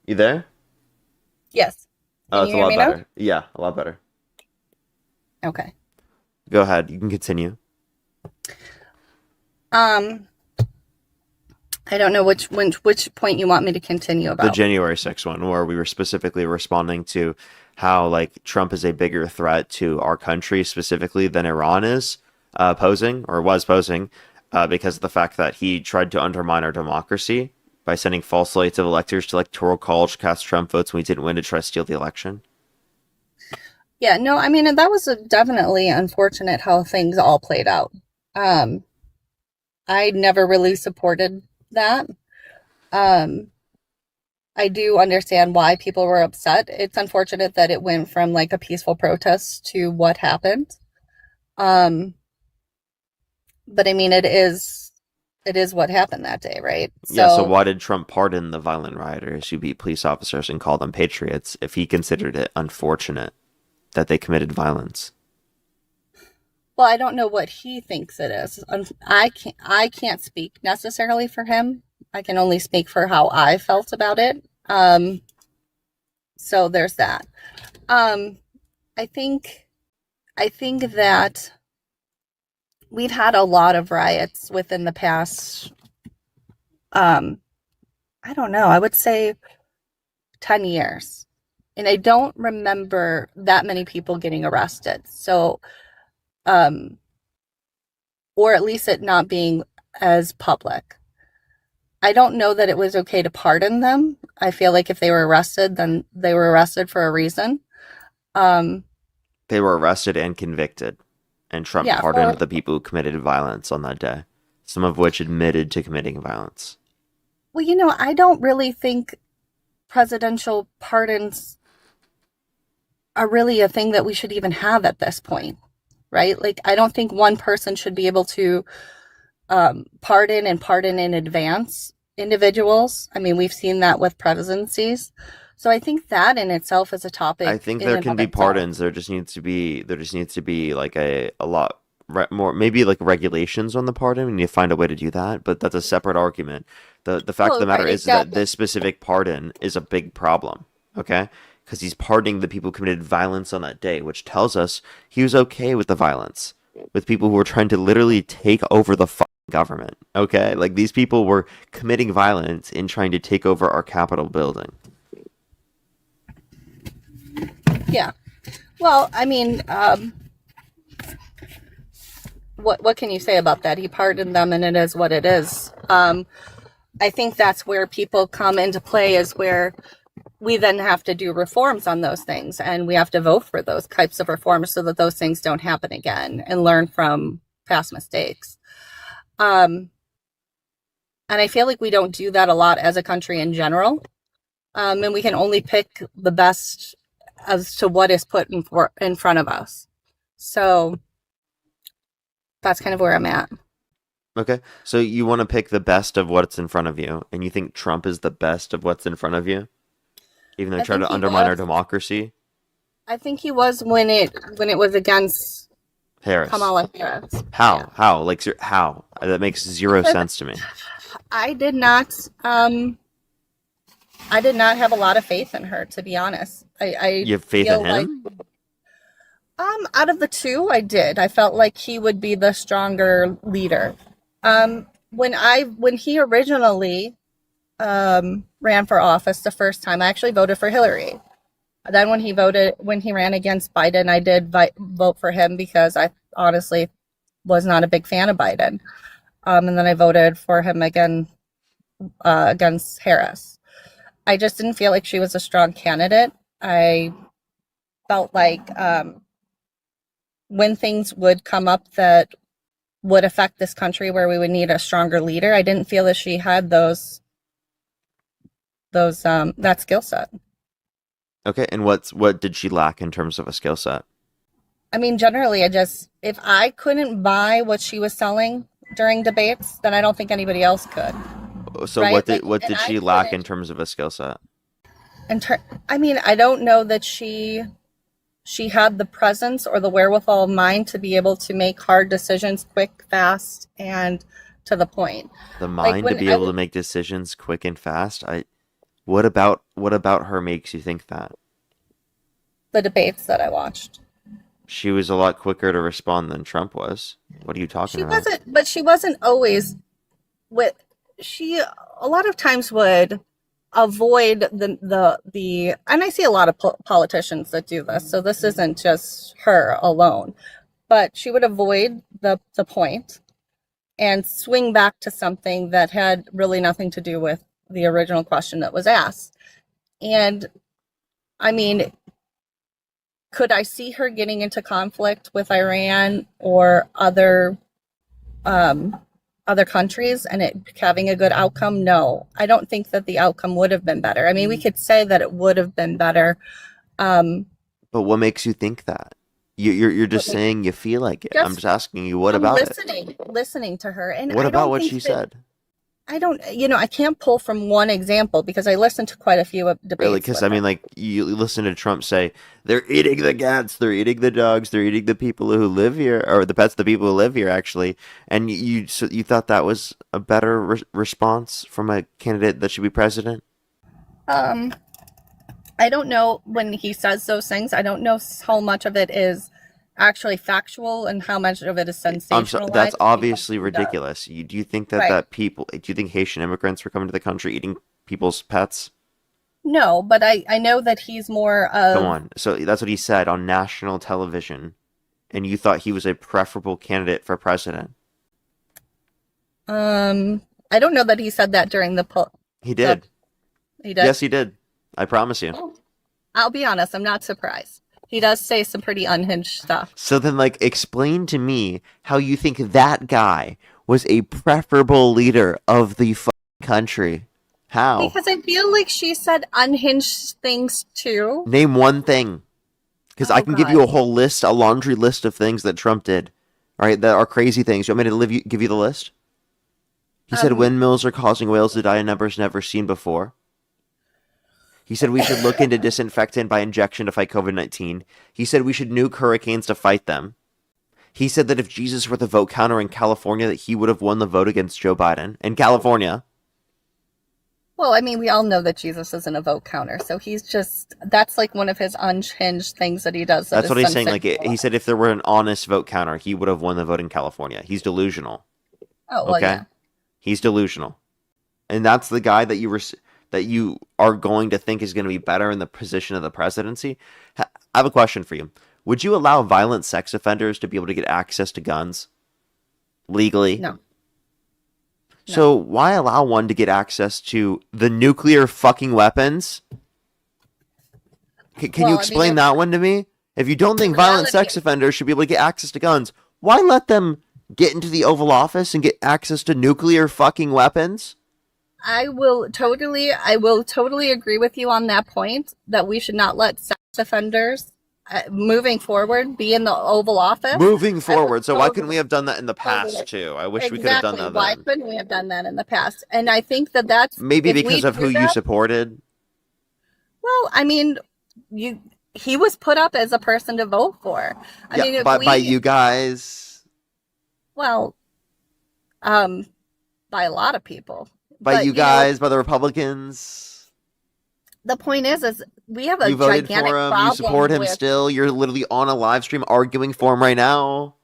You there? Yes. Oh, Can it's you a hear lot me now? better. Yeah, a lot better. Okay. Go ahead. You can continue. Um, I don't know which point you want me to continue The about. January 6th one, where we were specifically responding to how like Trump is a bigger threat to our country specifically than Iran is posing or was posing because of the fact that he tried to undermine our democracy by sending false slates of electors to electoral college to cast Trump votes when we didn't win to try to steal the election. Yeah, no, I mean, and that was definitely unfortunate how things all played out. Um, I never really supported that. Um, I do understand why people were upset. It's unfortunate that it went from like a peaceful protest to what happened. Um, but I mean, it is what happened that day, right? Yeah, so So, why did Trump pardon the violent rioters who beat police officers and call them patriots if he considered it unfortunate that they committed violence? well, I don't know what he thinks it is. I can't speak necessarily for him. I can only speak for how I felt about it. So there's that. Um, I think I think that we've had a lot of riots within the past um I don't know, I would say 10 years. And I don't remember that many people getting arrested. So um or at least it not being as public. I don't know that it was okay to pardon them. I feel like if they were arrested, then they were arrested for a reason. Um, They were arrested and convicted, and Trump yeah, pardoned for the people who committed violence on that day, some of which admitted to committing violence. well, I don't really think presidential pardons are really a thing that we should even have at this point, right? Like, I don't think one person should be able to pardon and pardon in advance individuals. I mean, we've seen that with presidencies. So I think that in itself is a I topic think in there and can of be itself. pardons. There just needs to be like a lot more maybe like regulations on the pardon. We need to find a way to do that, but that's a separate argument. The fact of Well, the matter right, is that exactly. this specific pardon is a big problem. Okay? Because he's pardoning the people who committed violence on that day, which tells us he was okay with the violence, with people who were trying to literally take over the fucking government. Okay? Like these people were committing violence in trying to take over our Capitol building. Yeah. Well, I mean, what can you say about that? He pardoned them, and it is what it is. I think that's where people come into play, is where we then have to do reforms on those things, and we have to vote for those types of reforms so that those things don't happen again and learn from past mistakes. Um, and I feel like we don't do that a lot as a country in general. And we can only pick the best as to what is put in front of us. So that's kind of where I'm at. Okay, so you want to pick the best of what's in front of you, and you think Trump is the best of what's in front of you, even though he I tried think to he undermine our was. democracy? I think he was when it was against Harris. Kamala Harris. Yeah, How? How? Like, how? That makes zero because sense to me. I did not um I did not have a lot of faith in her, to be honest. I You have faith in feel like him? out of the two, I did. I felt like he would be the stronger leader. When he originally ran for office the first time, I actually voted for Hillary. Then when he ran against Biden, I did vote for him because I honestly was not a big fan of Biden. And then I voted for him again against Harris. I just didn't feel like she was a strong candidate. I felt like when things would come up that would affect this country, where we would need a stronger leader, I didn't feel that she had those that skill set. Okay, and what did she lack in terms of a skill set? I mean, generally, if I couldn't buy what she was selling during debates, then I don't think anybody else could, So right? what And did I she lack in couldn't. terms of a skill set? I mean, I don't know that she she had the presence or the wherewithal of mind to be able to make hard decisions quick, fast, and to the point. The Like mind to when be able to make decisions quick and fast. What about her makes you think that? the debates that I watched. She was a lot quicker to respond than Trump was. What are you talking She about? wasn't, but she wasn't always with she a lot of times would avoid the and I see a lot of politicians that do this. So this isn't just her alone, but she would avoid the point and swing back to something that had really nothing to do with the original question that was asked. And I mean, could I see her getting into conflict with Iran or um, other countries and it having a good outcome? No, I don't think that the outcome would have been better. I mean, we could say that it would have been better. Um, But what makes you think that? You're just but saying you feel like it. I'm just just asking you, what from about it? listening to her, and What I about don't what she think that said? I don't, I can't pull from one example because I listened to quite a few Really? debates Because with I her. mean, like you listen to Trump say they're eating the cats, they're eating the dogs, they're eating the people who live here, or the pets, of the people who live here, actually. And you thought that was a better response from a candidate that should be president? Um, I don't know when he says those things. I don't know how much of it is actually factual and how much of it is I'm so that's sensationalized because obviously he does. ridiculous. Do you think that Right. do you think Haitian immigrants were coming to the country eating people's pets? No, but I know that he's more Come of on. So that's what he said on national television, and you thought he was a preferable candidate for president. um I don't know that he said that during He the did. he did. Yes, he did. I promise you. Oh, I'll be honest, I'm not surprised. He does say some pretty unhinged stuff. So then, like, explain to me how you think that guy was a preferable leader of the country. How? Because I feel like she said unhinged things too. Name one thing. Because I Oh can give you God. a whole list, a laundry list of things that Trump did. All right, that are crazy things. You want me to give you the list? He said Um, windmills are causing whales to die in numbers never seen before. He said we should look into disinfectant by injection to fight COVID-19. He said we should nuke hurricanes to fight them. He said that if Jesus were the vote counter in California, that he would have won the vote against Joe Biden in California. well, I mean, we all know that Jesus isn't a vote counter, so that's like one of his unhinged things that he does that That's is what he's saying. Like he sensational. said, if there were an honest vote counter, he would have won the vote in California. He's delusional. Oh, well, Okay, yeah. he's delusional, and that's the guy that you are going to think is going to be better in the position of the presidency. I have a question for you. Would you allow violent sex offenders to be able to get access to guns legally? No, no. So why allow one to get access to the nuclear fucking weapons? Can you Well, I mean, explain that one to me? If you don't the think violent reality, sex offenders should be able to get access to guns, why let them get into the Oval Office and get access to nuclear fucking weapons? I will totally agree with you on that point that we should not let sex offenders, moving forward, be in the Oval Office. Moving I will forward, so why couldn't we have done that in the past totally, too? I wish we could have done exactly. that Why then. couldn't we have done that in the past? And I think that that's Maybe if we because of who do you that. supported. Well, I mean, you he was put up as a person to vote for. I Yeah, mean, if by we you guys, well, um, by a lot of people, by but you guys, by the Republicans. the point is we have a You voted gigantic for him. You support problem him with still. You're literally on a live stream arguing for him right now.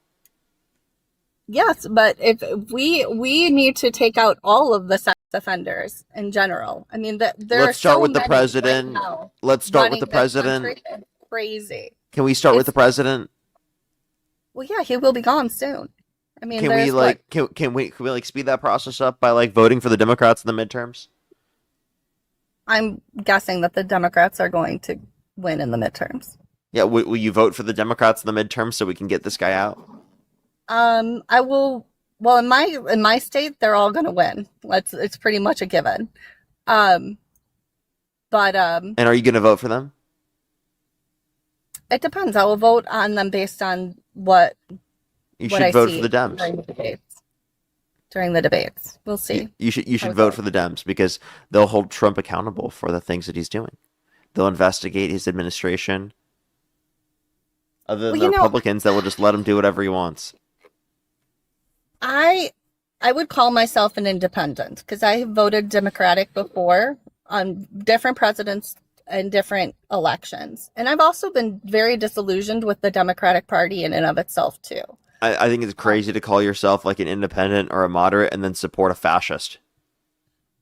yes, but if we need to take out all of the sex offenders in general. I mean, that there are Let's start so with the many right president. now Let's start with running the this president. country. It's crazy. Can we start with the It's president? well, yeah, he will be gone soon. I mean, Can we there's what like can we like speed that process up by like voting for the Democrats in the midterms? I'm guessing that the Democrats are going to win in the midterms. Yeah, will you vote for the Democrats in the midterms so we can get this guy out? I will. Well, in my state, they're all going to win. It's pretty much a given. Um, but And are you going to vote for them? it depends. I will vote on them based on what You what I should vote for see the Dems. during the debates. During the debates, we'll see You should how it vote goes. for the Dems because they'll hold Trump accountable for the things that he's doing. They'll investigate his administration. other than Well, the Republicans that will just let him do whatever he wants. I I would call myself an independent because I have voted Democratic before on different presidents and different elections. And I've also been very disillusioned with the Democratic Party in and of itself too. I think it's Um, crazy to call yourself like an independent or a moderate and then support a fascist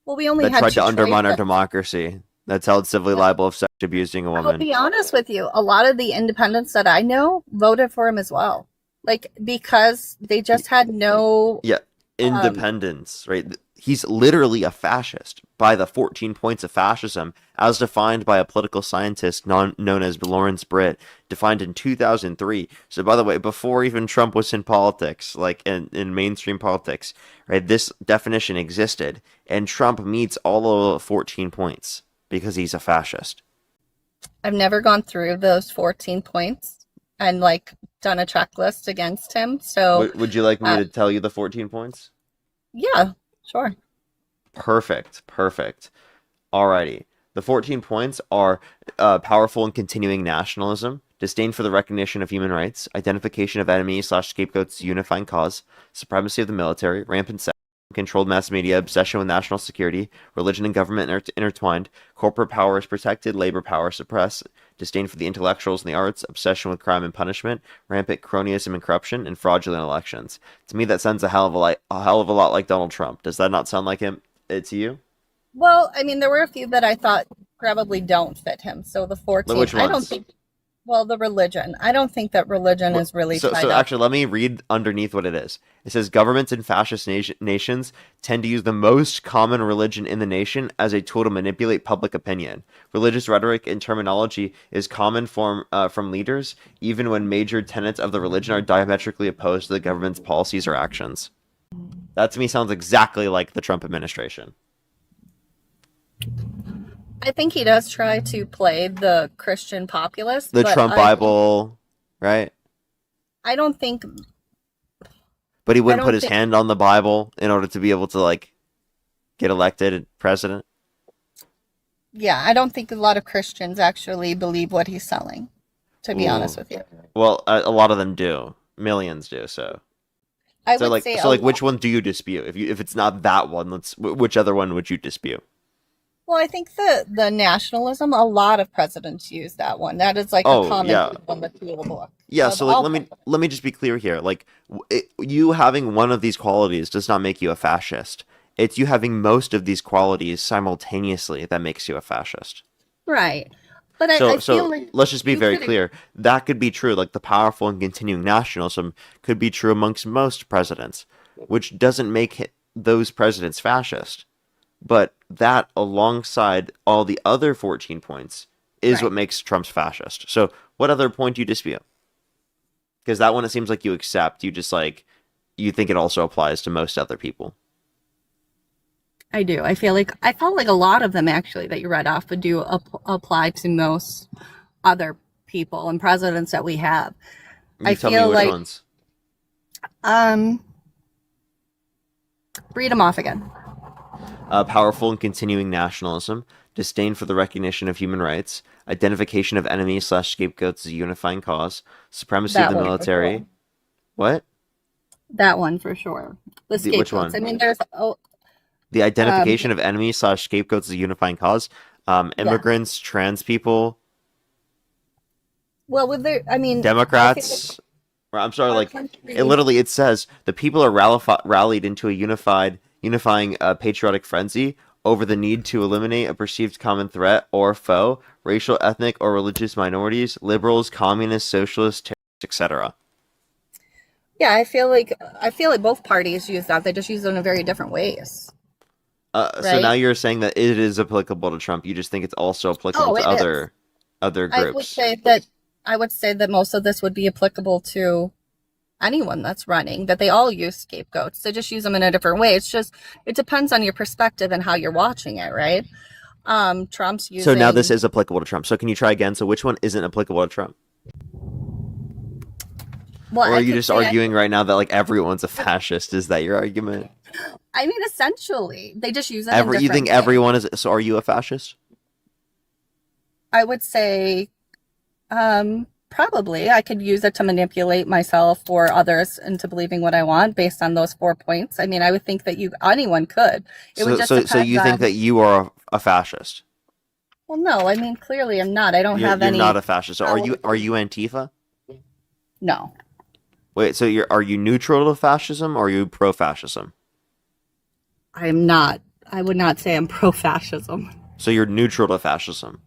well, we only that had tried to two undermine our choices. democracy, that's held civilly liable of sex abusing a I'll woman. be honest with you. A lot of the independents that I know voted for him as well. Like because they just had no Yeah, um independence, right? He's literally a fascist by the 14 points of fascism, as defined by a political scientist known as Lawrence Britt, defined in 2003. So, by the way, before even Trump was in politics, like in mainstream politics, right, this definition existed, and Trump meets all of the 14 points because he's a fascist. I've never gone through those 14 points and like done a checklist against him. So, Would you like me uh, to tell you the 14 points? yeah, sure. Perfect, perfect. Alrighty. The 14 points are powerful and continuing nationalism, disdain for the recognition of human rights, identification of enemies slash scapegoats, unifying cause, supremacy of the military, rampant sex, controlled mass media, obsession with national security, religion and government intertwined, corporate power is protected, labor power suppressed, disdain for the intellectuals and the arts, obsession with crime and punishment, rampant cronyism and corruption, and fraudulent elections. To me, that sounds a hell of a lot like Donald Trump. Does that not sound like him? To you? Well, I mean, there were a few that I thought probably don't fit him. So the 14, Which I don't ones? think, well, the religion, I don't think that religion What, is really so tied up. actually, let me read underneath what it is. It says governments in fascist nations tend to use the most common religion in the nation as a tool to manipulate public opinion. Religious rhetoric and terminology is common from leaders, even when major tenets of the religion are diametrically opposed to the government's policies or actions. That to me sounds exactly like the Trump administration. I think he does try to play the Christian populist, The but Trump Bible, right? I don't think, But he I wouldn't put don't his think, hand on the Bible in order to be able to like get elected president. yeah, I don't think a lot of Christians actually believe what he's selling, to be honest Ooh. with you. Well, a lot of them do. Millions do. So, I so would like, say so a like, which lot. one do you dispute? If it's not that one, which other one would you dispute? Well, I think the nationalism, a lot of presidents use that one. That is like a Oh common yeah, theme on the tool book yeah. of So like, all presidents. let me just be clear here. Like, you having one of these qualities does not make you a fascist. It's you having most of these qualities simultaneously that makes you a fascist. Right. But I feel So like let's just be you very could, clear. That could be true. Like the powerful and continuing nationalism could be true amongst most presidents, which doesn't make those presidents fascist. But that, alongside all the other 14 points, is what right. makes Trump's fascist. So, what other point do you dispute? Because that one, it seems like you accept. You just like, you think it also applies to most other people. I do. I felt like a lot of them actually that you read off would do apply to most other people and presidents that we have. I You tell me feel which like ones. um read them off again. Powerful and continuing nationalism, disdain for the recognition of human rights, identification of enemies slash scapegoats as a unifying cause, supremacy of That the one for sure. military. What? That one for sure. The Which scapegoats. I one? mean, there's The um identification of enemies slash scapegoats as a unifying cause. yeah. Immigrants, trans people, Well, with the I mean, I feel like Democrats. Or, I'm sorry, our like it country. literally it says the people are rallied into a unifying patriotic frenzy over the need to eliminate a perceived common threat or foe, racial, ethnic, or religious minorities, liberals, communists, socialists, terrorists, etc. Yeah, I feel like both parties use that. They just use it in very different ways, So now right? you're saying that it is applicable to Trump. You just think it's also applicable Oh, to it is. other I would groups. say that I would say that most of this would be applicable to anyone that's running, that they all use scapegoats. They just use them in a different way. It's just it depends on your perspective and how you're watching it, right? Trump's So now this using is applicable to Trump. So can you try again? So which one isn't applicable to Trump? well, Or are I you could just say arguing right now that like everyone's a fascist? Is that your argument? I mean essentially they just use it in You different think ways. everyone is? So are you a fascist? I would say um Probably. I could use it to manipulate myself or others into believing what I want based on those 4 points. I mean, I would think that anyone could. It would just So depend you think on. that you are a fascist? Well, no, I mean, clearly I'm not. I don't have You're not any a fascist. So power. are you Antifa? No, Wait, so are you neutral to fascism or are you pro-fascism? I'm not. I would not say I'm pro-fascism. So you're neutral to fascism.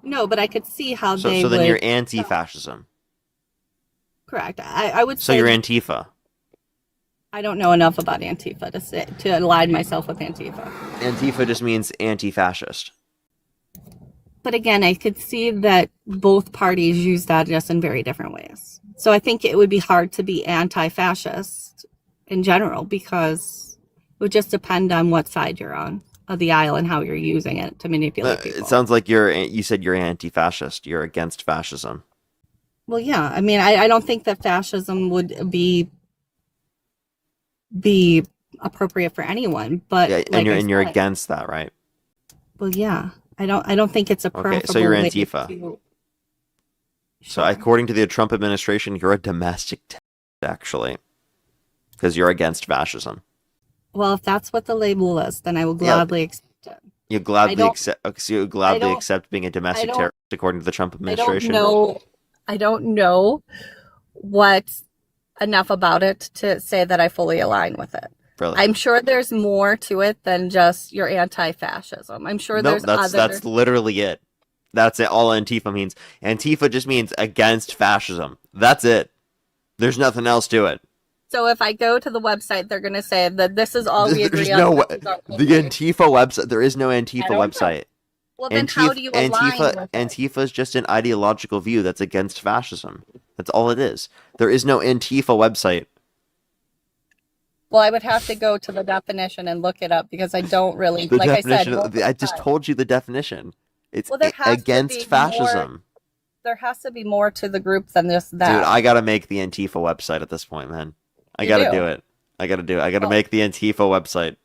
No, but I could see how they So then you're would. anti-fascism. Correct. I would So say you're Antifa. I don't know enough about Antifa to align myself with Antifa. Antifa just means anti-fascist. But again, I could see that both parties use that just in very different ways. So I think it would be hard to be anti-fascist in general because it would just depend on what side you're on of the aisle and how you're using it to manipulate people. It sounds like you said you're anti-fascist. You're against fascism. Well, yeah. I mean, I don't think that fascism would be appropriate for anyone, but Yeah, like you're against that, right? well, yeah. I don't think it's a Okay, preferable so you're way Antifa. to. So Sure. according to the Trump administration, you're a domestic terrorist, actually, because you're against fascism. Well, if that's what the label is, then I will Yeah, gladly accept it. you I gladly don't. accept. Okay, so you I gladly don't. accept being a I domestic don't. terrorist, according to the Trump I don't administration. know. I don't know what enough about it to say that I fully align with it. Really? I'm sure there's more to it than just your anti-fascism. I'm sure Nope, there's other. that's literally it. That's it. All Antifa means. Antifa just means against fascism. That's it. There's nothing else to it. So if I go to the website, they're going to say that this is all we There's agree on. no This way. is all The we agree. Antifa website. There is no Antifa I don't know. website. Well, then how do you align with it? Antifa is just an ideological view that's against fascism. That's all it is. There is no Antifa website. Well, I would have to go to the definition and look it up because I don't really, The like I said, definition. most of I the just time. told you the definition. It's Well, there has to against be more. fascism. There has to be more to the group than just Dude, that. I gotta make the Antifa website at this point, man. I You gotta do. do it. I gotta do it. I gotta Well, make the Antifa website.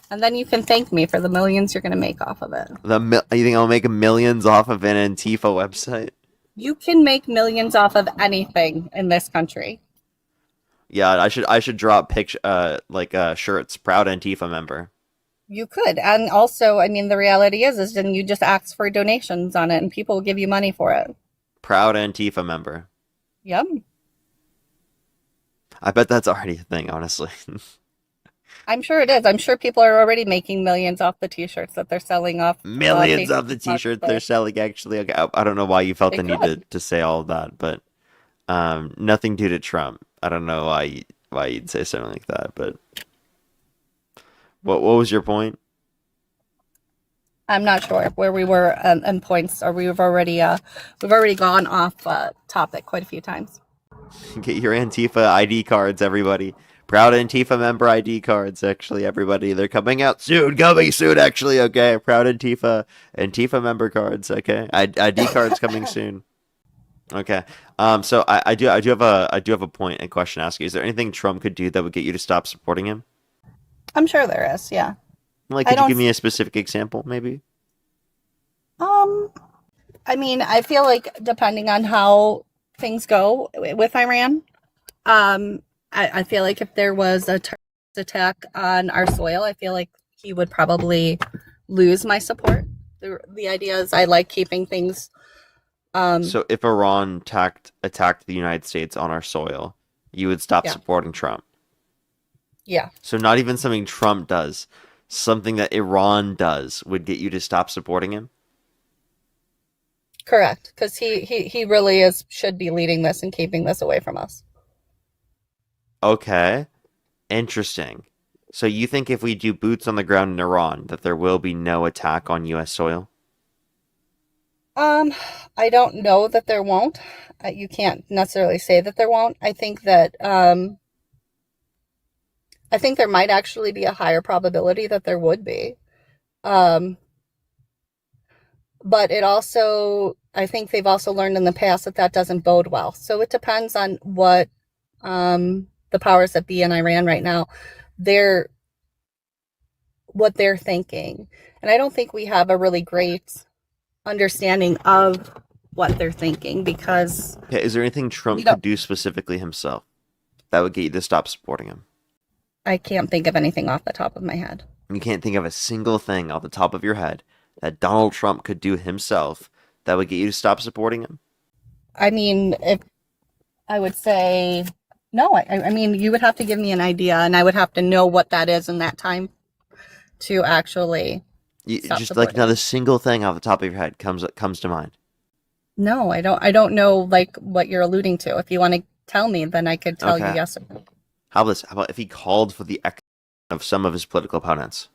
and then you can thank me for the millions you're going to make off of it. You think I'll make millions off of an Antifa website? You can make millions off of anything in this country. Yeah, I should drop shirts. Proud Antifa member. You could. And also, I mean, the reality is then you just ask for donations on it and people will give you money for it. Proud Antifa member. Yep. I bet that's already a thing, honestly. I'm sure it is. I'm sure people are already making millions off the t-shirts that they're selling off. Millions of the Facebook t-shirts they're Marketplace. selling, actually. Okay, I don't know why you felt They the need could. to say all of that, but nothing due to Trump. I don't know why you'd say something like that, but what was your point? I'm not sure where we were in points, or we've already gone off topic quite a few times. Get your Antifa ID cards, everybody. Proud Antifa member ID cards, actually, everybody. They're coming out soon. Coming soon, actually. Okay, proud Antifa member cards. Okay, ID cards coming soon. Okay. So I do have a point and question to ask you. Is there anything Trump could do that would get you to stop supporting him? I'm sure there is. Yeah. Like, I could you don't. give me a specific example, maybe? Um. I mean, I feel like depending on how things go with Iran, I feel like if there was a terrorist attack on our soil, I feel like he would probably lose my support. The idea is I like keeping things. Um, So if Iran attacked the United States on our soil, you would stop yeah, supporting Trump. yeah, So not even something Trump does, something that Iran does would get you to stop supporting him? correct. Because he really should be leading this and keeping this away from us. Okay, interesting. So you think if we do boots on the ground in Iran, that there will be no attack on U.S. soil? Um, I don't know that there won't. You can't necessarily say that there won't. I think there might actually be a higher probability that there would be. Um, but I think they've also learned in the past that that doesn't bode well. So it depends on what the powers that be in Iran right now, they're what they're thinking. And I don't think we have a really great understanding of what they're thinking, because Okay, is there anything you Trump know, could do specifically himself that would get you to stop supporting him? I can't think of anything off the top of my head. You can't think of a single thing off the top of your head that Donald Trump could do himself that would get you to stop supporting him? I mean, if I would say no, I mean, you would have to give me an idea, and I would have to know what that is in that time to actually stop Just like not supporting. a single thing off the top of your head comes to mind. No, I don't. I don't know like what you're alluding to. If you want to tell me, then I could tell you Okay. yes or no. How about this? How about if he called for the execution of some of his political opponents?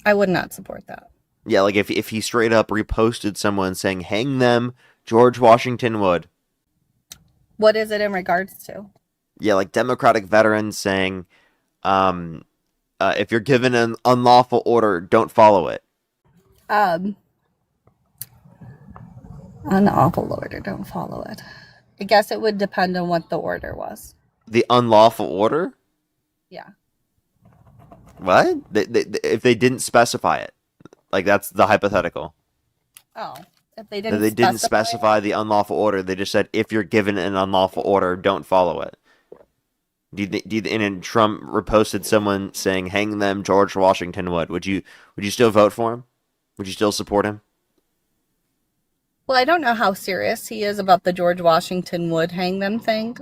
I would not support that. Yeah, like if he straight up reposted someone saying "Hang them," George Washington would. What is it in regards to? Yeah, like Democratic veterans saying, um, "If you're given an unlawful order, don't follow it." Um, an awful order, don't follow it. I guess it would depend on what the order was. The unlawful order? Yeah. What? If they didn't specify it, like that's the hypothetical. Oh, if they That didn't they didn't specify it. specify the unlawful order. They just said if you're given an unlawful order, don't follow it. And then Trump reposted someone saying "Hang them, George Washington would." Would you still vote for him? Would you still support him? Well, I don't know how serious he is about the George Washington would hang them thing.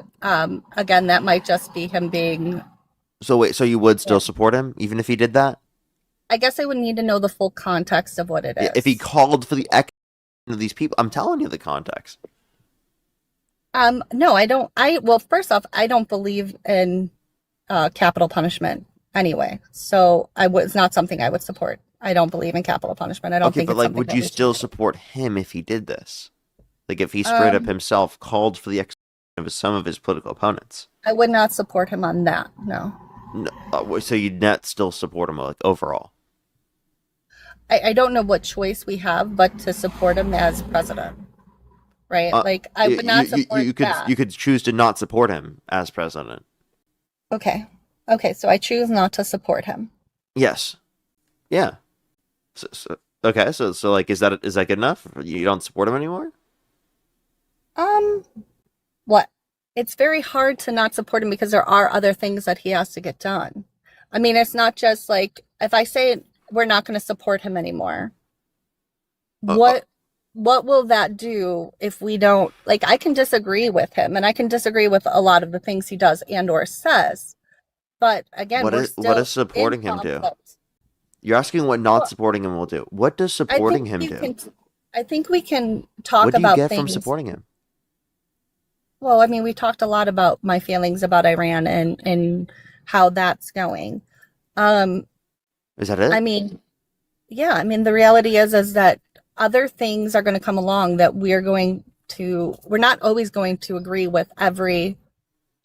Again, that might just be him being. So wait, so you would still support him even if he did that? I guess I would need to know the full context of what it If he is. called for the execution of these people, I'm telling you the context. No, I don't. Well, first off, I don't believe in capital punishment anyway. So it's not something I would support. I don't believe in capital punishment. I don't Okay, think but it's like, something would that you we should still do. support him if he did this? Like, if he straight up Um, himself called for the execution of some of his political opponents? I would not support him on that. No, No, so you'd not still support him like overall? I don't know what choice we have but to support him as president, right? Uh, Like I would not support you that. could choose to not support him as president. Okay, okay, so I choose not to support him. Yes. Yeah. Okay. So like, is that good enough? You don't support him anymore? Um, what? It's very hard to not support him because there are other things that he has to get done. I mean, it's not just like if I say we're not going to support him anymore, Uh, uh, what what will that do if we don't like I can disagree with him and I can disagree with a lot of the things he does and or says, but again, we're what still does in supporting him do? conflict. You're asking what not Well, supporting him will do. What does I supporting think him you do? can I think we can What talk do you about get from things. supporting him? Well, I mean, we talked a lot about my feelings about Iran and how that's going. Um, Is that I it? mean, yeah, I mean, the reality is that other things are going to come along that we're not always going to agree with every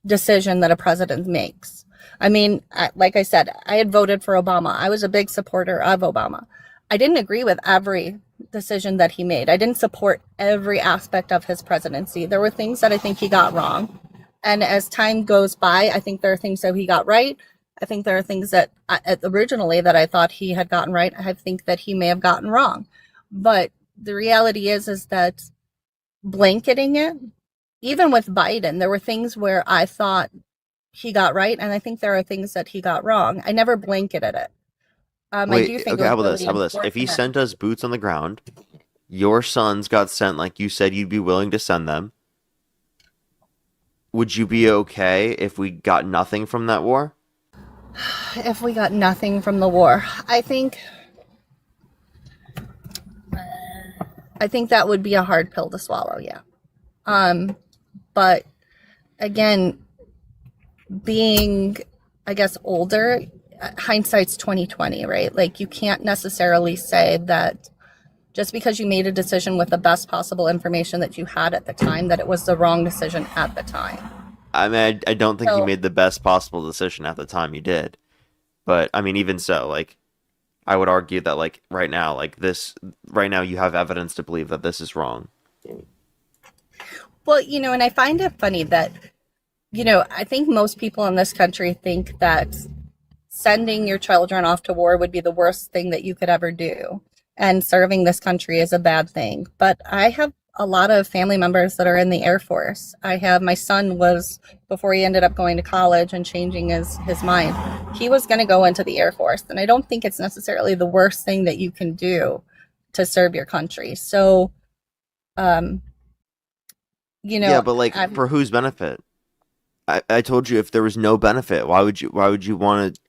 decision that a president makes. I mean, like I said, I had voted for Obama. I was a big supporter of Obama. I didn't agree with every decision that he made. I didn't support every aspect of his presidency. There were things that I think he got wrong. And as time goes by, I think there are things that he got right. I think there are things that originally that I thought he had gotten right. I think that he may have gotten wrong. But the reality is that blanketing it, even with Biden, there were things where I thought he got right, and I think there are things that he got wrong. I never blanketed it. I Wait, do think it okay, was how about this? really How about this? If he important. sent us boots on the ground, your sons got sent like you said you'd be willing to send them, would you be okay if we got nothing from that war? If we got nothing from the war, I think that would be a hard pill to swallow. Yeah. But again, being, I guess, older, hindsight's 2020, right? Like you can't necessarily say that just because you made a decision with the best possible information that you had at the time that it was the wrong decision at the time. I mean, I don't think you So made the best possible decision at the time you did. But I mean, even so, like I would argue that like right now you have evidence to believe that this is wrong. well, and I find it funny that I think most people in this country think that sending your children off to war would be the worst thing that you could ever do, and serving this country is a bad thing. But a lot of family members that are in the Air Force. I have my son was before he ended up going to college and changing his mind. He was going to go into the Air Force, and I don't think it's necessarily the worst thing that you can do to serve your country. So, um, you Yeah, know, but like I'm for whose benefit? I told you if there was no benefit, why would you want to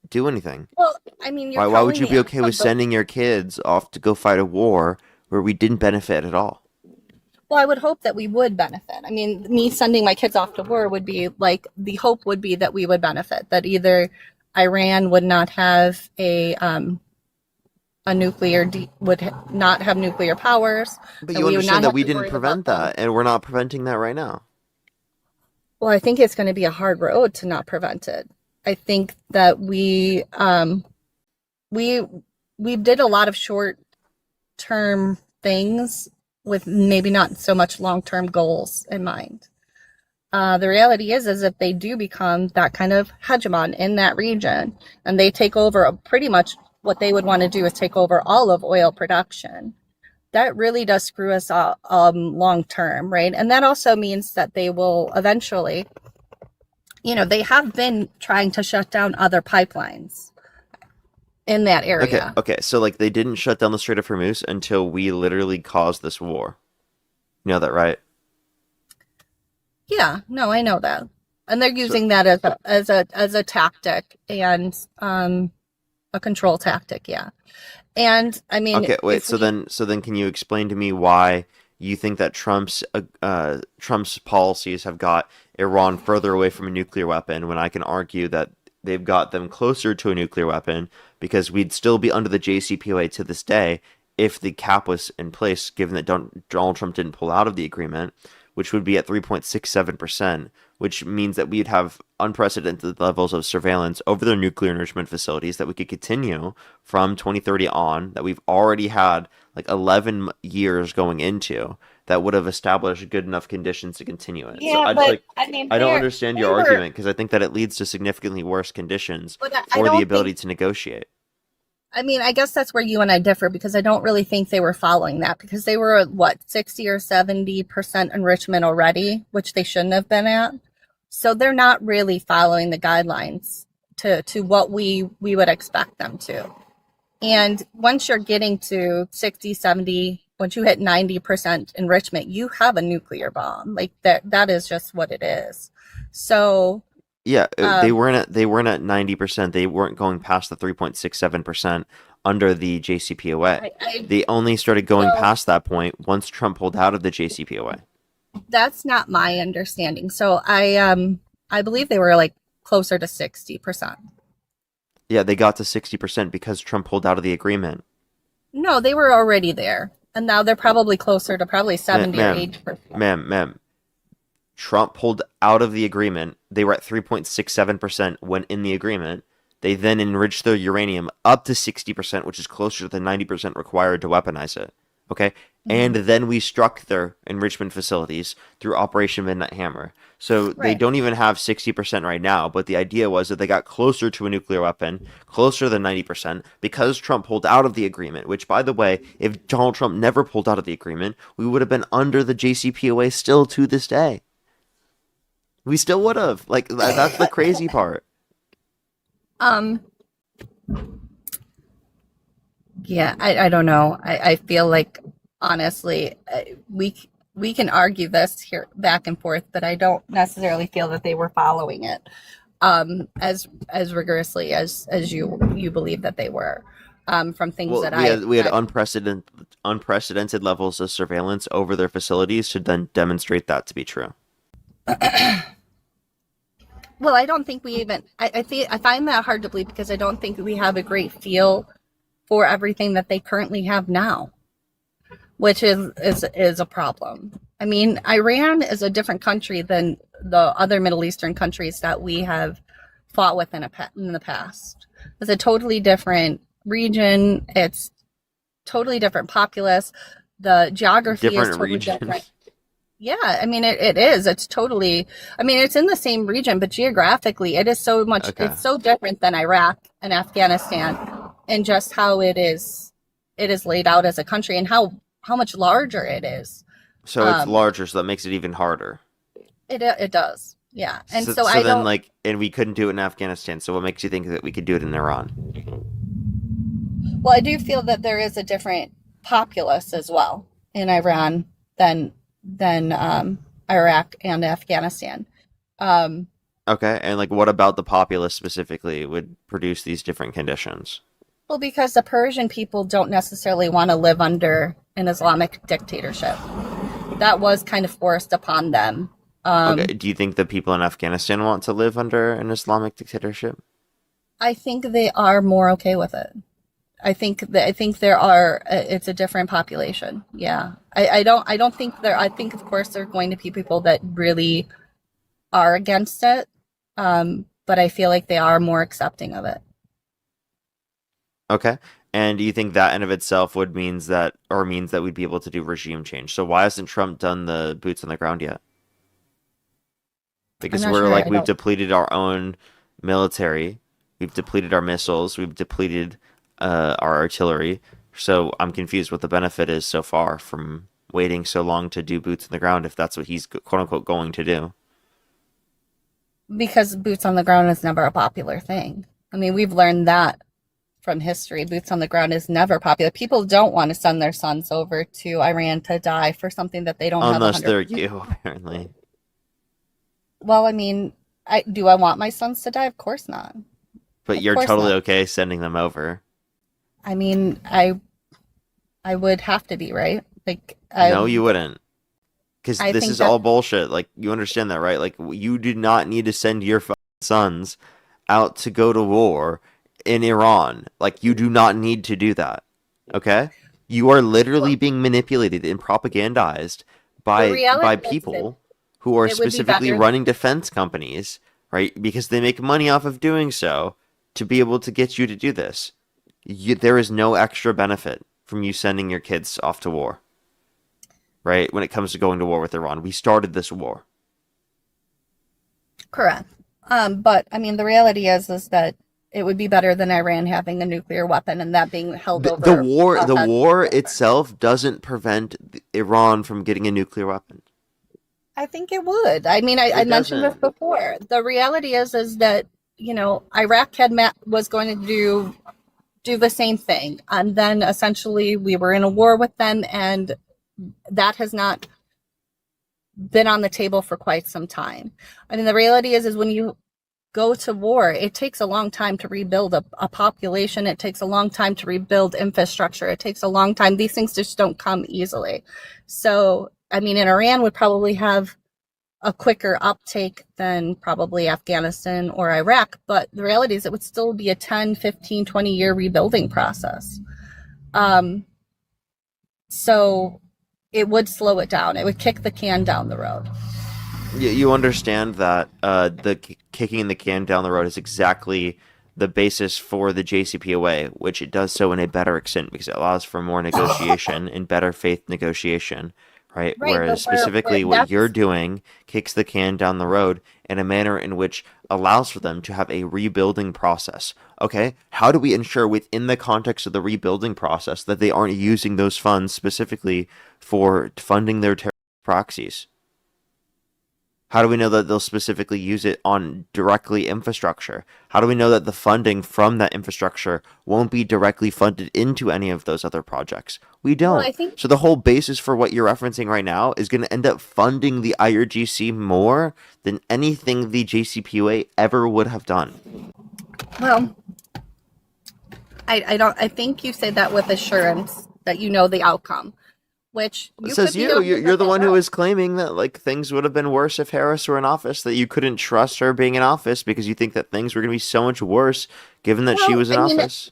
do anything? well. I mean, you're Why would calling you the be okay with outcome. sending your kids off to go fight a war where we didn't benefit at all? Well, I would hope that we would benefit. I mean, me sending my kids off to war would be like the hope would be that we would benefit. That either Iran would not have a not have nuclear powers, But that you we would not understand that have we to didn't worry about prevent them. that, and we're not preventing that right now. Well, I think it's going to be a hard road to not prevent it. I think that we we did a lot of short term things with maybe not so much long term goals in mind. The reality is if they do become that kind of hegemon in that region, and they take over pretty much what they would want to do is take over all of oil production. That really does screw us up long term, right? And that also means that they will eventually, they have been trying to shut down other pipelines in that Okay, area. okay, so like they didn't shut down the Strait of Hormuz until we literally caused this war. You know that, right? Yeah, no, I know that, and they're So using that as a tactic and a control tactic. Yeah, and I mean, okay, wait. if So we then, so then, can you explain to me why you think that Trump's policies have got Iran further away from a nuclear weapon when I can argue that they've got them closer to a nuclear weapon because we'd still be under the JCPOA to this day if the cap was in place, given that Donald Trump didn't pull out of the agreement, which would be at 3.67%, which means that we'd have unprecedented levels of surveillance over their nuclear enrichment facilities that we could continue from 2030 on, that we've already had like 11 years going into, that would have established good enough conditions to continue it. So Yeah, I but like I mean, I don't understand your they were, argument because I think that it leads to significantly worse conditions but I for the don't think. ability to negotiate. I mean, I guess that's where you and I differ because I don't really think they were following that because they were at what 60 or 70% enrichment already, which they shouldn't have been at. So they're not really following the guidelines to what we would expect them to. And once you're getting to 60, 70, once you hit 90% enrichment, you have a nuclear bomb. Like that is just what it is. So, Yeah, um, they weren't at 90%. They weren't going past the 3.67% under the JCPOA. I They only started going well, past that point once Trump pulled out of the JCPOA. that's not my understanding. So I believe they were like closer to 60%. Yeah, they got to 60% because Trump pulled out of the agreement. No, they were already there. And now they're probably closer to probably Ma- 70 or ma'am, 80%. ma'am. Trump pulled out of the agreement. They were at 3.67% when in the agreement. They then enriched their uranium up to 60%, which is closer to the 90% required to weaponize it. Okay? And Mhm. then we struck their enrichment facilities through Operation Midnight Hammer. So they Right. don't even have 60% right now, but the idea was that they got closer to a nuclear weapon, closer than 90%, because Trump pulled out of the agreement, which, by the way, if Donald Trump never pulled out of the agreement, we would have been under the JCPOA still to this day. We still would have. Like that's the crazy part. Um, yeah, I don't know. I feel like honestly, we can argue this here back and forth, but I don't necessarily feel that they were following it as rigorously as you believe that they were from things Well, that we had I unprecedented levels of surveillance over their facilities to then demonstrate that to be true. well, I don't think we even I find that hard to believe because I don't think we have a great feel for everything that they currently have now, which is a problem. I mean, Iran is a different country than the other Middle Eastern countries that we have fought with in the past. It's a totally different region. It's totally different populace. The geography is Different totally region. different. Yeah, I mean it is. It's totally I mean it's in the same region, but geographically Okay. it's so different than Iraq and Afghanistan and just how it is laid out as a country and how much larger it is. So it's Um, larger, so that makes it even harder. it does, yeah. And So, so so I then, don't. like, and we couldn't do it in Afghanistan. So what makes you think that we could do it in Iran? Well, I do feel that there is a different populace as well in Iran than Iraq and Afghanistan. Um, Okay, and like, what about the populace specifically would produce these different conditions? well, because the Persian people don't necessarily want to live under an Islamic dictatorship. That was kind of forced upon them. Okay, Um, do you think the people in Afghanistan want to live under an Islamic dictatorship? I think they are more okay with it. I think there are it's a different population. Yeah. I don't think there I think of course there are going to be people that really are against it. But I feel like they are more accepting of it. Okay, and do you think that in of itself would means that we'd be able to do regime change? So why hasn't Trump done the boots on the ground yet? I'm Because not sure. I we've don't. depleted our own military, we've depleted our missiles, we've depleted our artillery. So I'm confused what the benefit is so far from waiting so long to do boots on the ground if that's what he's quote unquote going to do. Because boots on the ground is never a popular thing. I mean, we've learned that from history. Boots on the ground is never popular. People don't want to send their sons over to Iran to die for something that they don't have Unless 100. they're you, apparently. Well, I mean, I want my sons to die? Of course not. But Of you're course totally not. okay sending them over. I mean, I would have to be, right? Like No, you wouldn't. Because I this think is that all bullshit. Like, you understand that, right? Like, you do not need to send your sons out to go to war in Iran. Like, you do not need to do that. Okay? You are literally well, being manipulated and propagandized the by reality is that people who are it would be specifically better. running defense companies, right? Because they make money off of doing so to be able to get you to do this. There is no extra benefit from you sending your kids off to war, right? When it comes to going to war with Iran, we started this war. Correct. But I mean, the reality is that it would be better than Iran having a nuclear weapon and that being held over The us. war itself doesn't prevent Iran from getting a nuclear weapon. I think it would. I mean, I It mentioned this doesn't. before. The reality is that Iraq was going to do the same thing, and then essentially we were in a war with them, and that has not been on the table for quite some time. I mean, the reality is when you go to war, it takes a long time to rebuild a population. It takes a long time to rebuild infrastructure. It takes a long time. These things just don't come easily. So, I mean, and Iran would probably have a quicker uptake than probably Afghanistan or Iraq. But the reality is it would still be a 10, 15, 20-year rebuilding process. Um, so it would slow it down. It would kick the can down the road. You understand that the kicking the can down the road is exactly the basis for the JCPOA, which it does so in a better extent because it allows for more negotiation and better faith negotiation, right? Right, Whereas but we're specifically what you're that's doing kicks the can down the road in a manner in which allows for them to have a rebuilding process. Okay, how do we ensure within the context of the rebuilding process that they aren't using those funds specifically for funding their terrorist proxies? How do we know that they'll specifically use it on directly infrastructure? How do we know that the funding from that infrastructure won't be directly funded into any of those other projects? We well, don't. I think So the whole basis for what you're referencing right now is going to end up funding the IRGC more than anything the JCPOA ever would have done. well, I don't I think you say that with assurance that you know the outcome, which It you says could be you. You're the 100% one who right. is claiming that like things would have been worse if Harris were in office. That you couldn't trust her being in office because you think that things were going to be so much worse given that she Well, was in I mean, office.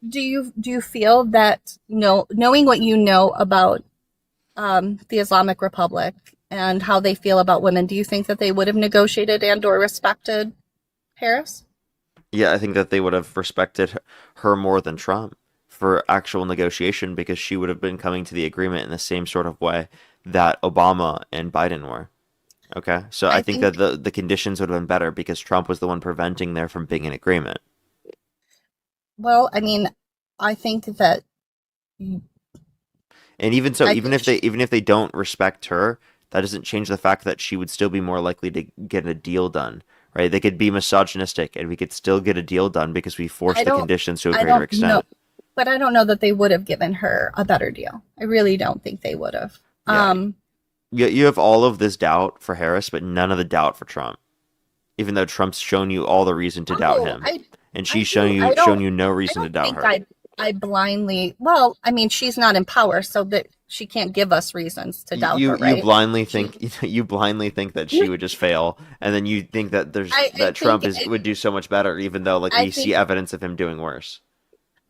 do you feel that knowing what you know about the Islamic Republic and how they feel about women, do you think that they would have negotiated and or respected Harris? Yeah, I think that they would have respected her more than Trump for actual negotiation because she would have been coming to the agreement in the same sort of way that Obama and Biden were. Okay, so I I think that think, the conditions would have been better because Trump was the one preventing there from being an agreement. well, I mean, I think that And even so, I think even if they don't respect her, that doesn't change the fact that she would still be more likely to get a deal done, right? They could be misogynistic, and we could still get a deal done because we force I the don't conditions to a I greater don't know, extent. but I don't know that they would have given her a better deal. I really don't think they would have. Yeah, you have all of this doubt for Harris, but none of the doubt for Trump, even though Trump's shown you all the reason to doubt Oh, him, and I she's do. shown you no I reason to don't doubt think her. I blindly. Well, I mean, she's not in power, so that she can't give us reasons to doubt her, You right? blindly She, think you blindly think that she would just fail, and then you think that I that think Trump is would do so much better, even though like I we see think evidence of him doing worse.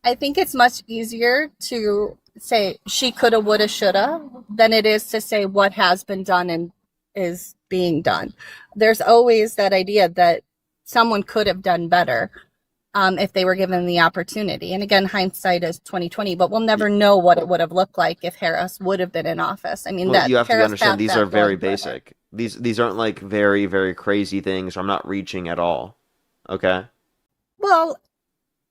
I think it's much easier to say she coulda, woulda, shoulda than it is to say what has been done and is being done. There's always that idea that someone could have done better if they were given the opportunity. And again, hindsight is 2020, but we'll never know what it would have looked like if Harris would have been in office. I mean, Well, that you have to Harris understand passed these are that law very for basic. These aren't like very crazy things. I'm not reaching at all. Okay? well,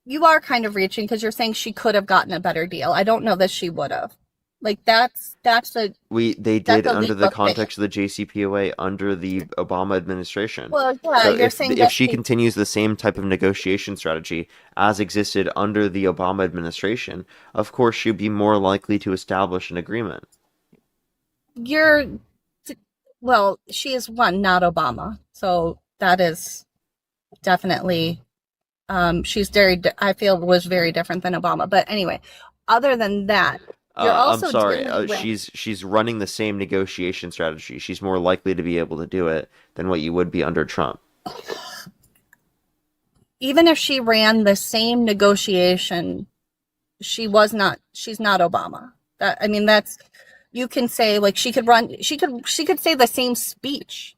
you are kind of reaching because you're saying she could have gotten a better deal. I don't know that she would have. Like They that's did a under leap the of faith. context of the JCPOA under the Obama administration. Well, yeah, So you're saying if that she she continues the same type of negotiation strategy as existed under the Obama administration, of course she'd be more likely to establish an agreement. you're well, she is one, not Obama. So that is definitely she's I feel was very different than Obama. But anyway, other than that, you're I'm also sorry. dealing with She's running the same negotiation strategy. She's more likely to be able to do it than what you would be under Trump. even if she ran the same negotiation, she's not Obama. That I mean that's you can say like she could say the same speech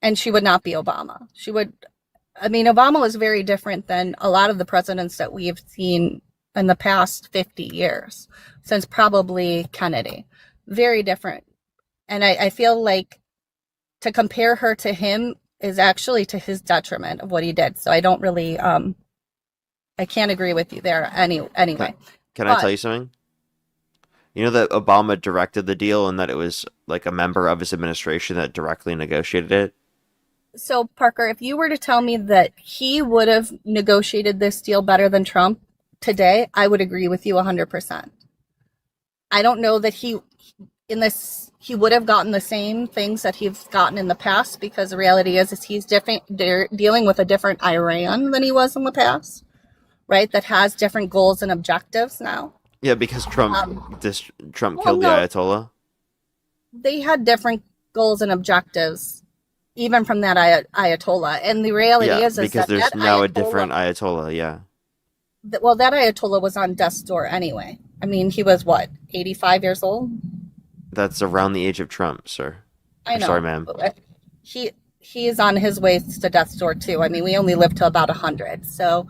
and she would not be Obama. She would I mean Obama was very different than a lot of the presidents that we've seen in the past 50 years since probably Kennedy. Very different. And I feel like to compare her to him is actually to his detriment of what he did. So I don't really I can't agree with you there Can, anyway. can I tell But you something? You know that Obama directed the deal and that it was like a member of his administration that directly negotiated it? so Parker, if you were to tell me that he would have negotiated this deal better than Trump today, I would agree with you 100%. I don't know that he would have gotten the same things that he's gotten in the past because the reality is he's different dealing with a different Iran than he was in the past, right? That has different goals and objectives now. Yeah, because Um, Trump well, killed the no, Ayatollah. they had different goals and objectives, even from that Ayatollah. And the reality Yeah, is because that there's that now a Ayatollah, different Ayatollah. Yeah, well, that Ayatollah was on death's door anyway. I mean, he was what, 85 years old? that's around the age of Trump, sir. I Or sorry, know. ma'am. He is on his way to death's door too. I mean, we only lived to about 100, so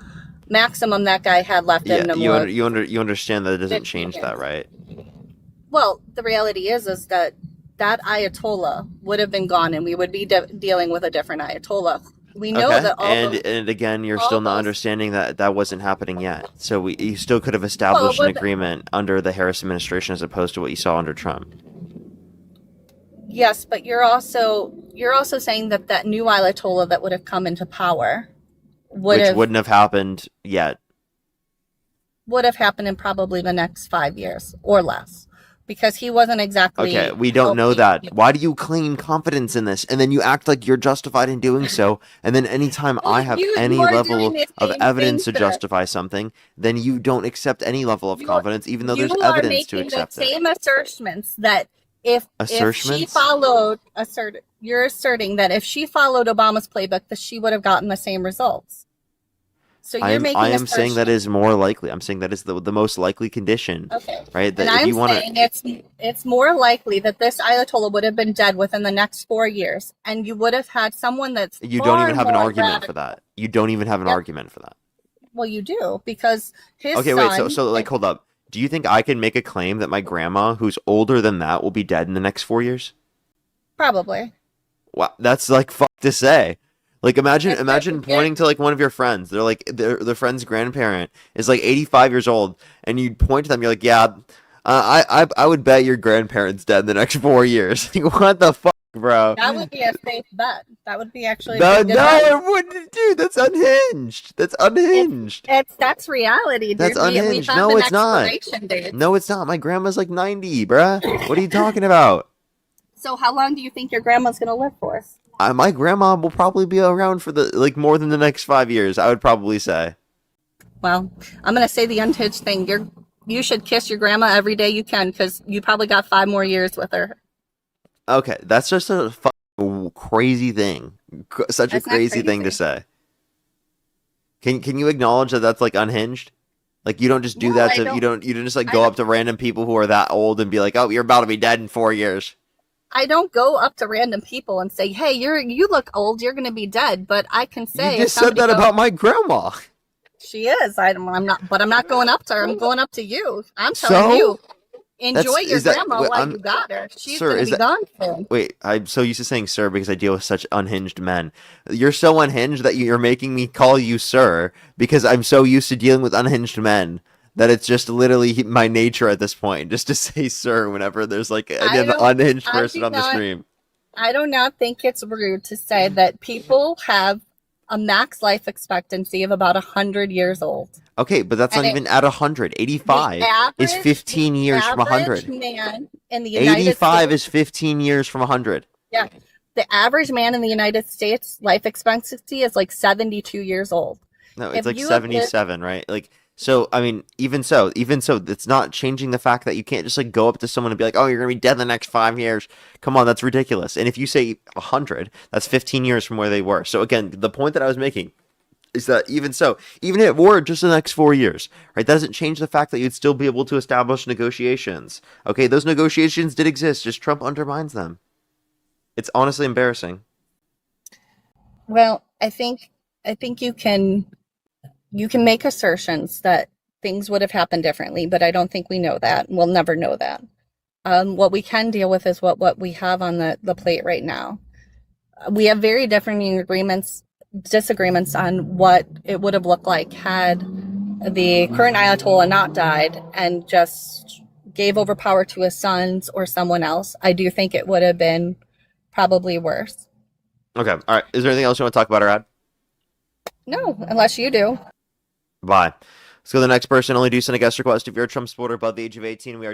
maximum that guy had left Yeah, in him was you understand that it doesn't 15 change that, years. right? Well, the reality is that that Ayatollah would have been gone, and we would be dealing with a different Ayatollah. We know Okay, that and again, you're all still not those, understanding that that wasn't happening yet. So you still could have well, established an agreement under the Harris administration as opposed to what you saw under Trump, yes, but you're also saying that that new Ayatollah that would have come into power would which have wouldn't have happened yet. would have happened in probably the next 5 years or less, because he wasn't Okay, exactly we don't know helping that. people. Why do you claim confidence in this? And then you act like you're justified in doing so. And then anytime Well, I have you any are doing level the of same thing, evidence to sir. justify something, then you don't accept any level of You confidence, even though you there's are evidence to making the accept it. same assertions that if she Assertions? followed assert you're asserting that if she followed Obama's playbook that she would have gotten the same results. So you're I making am saying that assertions. is more likely. I'm saying that is the most likely condition, Okay. right? And That if I'm you want to, saying it's more likely that this Ayatollah would have been dead within the next 4 years, and you would have had someone that's you don't even far have an more argument for radical. that. You don't even have an Yep. argument for that. Well, you do because his Okay, wait. son, So like, and hold up. Do you think I can make a claim that my grandma, who's older than that, will be dead in the next 4 years? probably Wow, that's like fuck to say. Like if imagine you're pointing to like one of your friends. They're like their friend's grandparent is like 85 years old, and you point to them. You're like, yeah, I would bet your grandparents dead in the next 4 years. What the fuck, bro? That would be a safe bet. That would be actually a No, pretty good no, bet. it wouldn't, dude. That's unhinged. That's unhinged. That's reality, That's dude. We unhinged. have No, an it's not. expiration date. No, it's not. My grandma's like 90, bruh. What are you talking about? So how long do you think your grandma's gonna live for? My grandma will probably be around for the like more than the next 5 years. I would probably say. Well, I'm gonna say the unhinged thing. You should kiss your grandma every day you can because you probably got 5 more years with her. Okay, that's just a crazy thing. Such a That's not crazy thing to crazy. say. Can you acknowledge that that's like unhinged? Like you don't just do No, that I to don't. you don't just like I go don't. up to random people who are that old and be like, "Oh, you're about to be dead in 4 years." I don't go up to random people and say, "Hey, you look old. You're gonna be dead." But I can You say if just said somebody that goes, about my grandma. "She is." I'm not. But I'm not going up to her. I'm going up to you. I'm telling So you, enjoy that's your is that grandma wait, while I'm you got her. She's sir, gonna is be that gone soon. wait, I'm so used to saying sir because I deal with such unhinged men. You're so unhinged that you're making me call you sir because I'm so used to dealing with unhinged men that it's just literally my nature at this point just to say sir whenever there's like I an don't. unhinged I person do on the not. stream. I do not think it's rude to say that people have a max life expectancy of about 100 years old. Okay, but that's And not even at 100. the 85 is average, the 15 years from average 100. man in the United 85 States, is 15 years from 100. yeah, the average man in the United States life expectancy is like 72 years old. No, it's If like you have lived, 77, right? Like, so, I mean, even so, it's not changing the fact that you can't just like go up to someone and be like, oh, you're going to be dead in the next 5 years. Come on, that's ridiculous. And if you say 100, that's 15 years from where they were. So, again, the point that I was making is that even so, even if it were just the next 4 years, right, that doesn't change the fact that you'd still be able to establish negotiations. Okay, those negotiations did exist, just Trump undermines them. It's honestly embarrassing. well, I think you can make assertions that things would have happened differently, but I don't think we know that. We'll never know that. What we can deal with is what we have on the plate right now. We have very differing disagreements on what it would have looked like had the current Ayatollah not died and just gave over power to his sons or someone else. I do think it would have been probably worse. Okay, all right. Is there anything else you want to talk about or add? No, unless you do. Bye. Let's go to the next person. Only do send a guest request if you're a Trump supporter above the age of 18. We are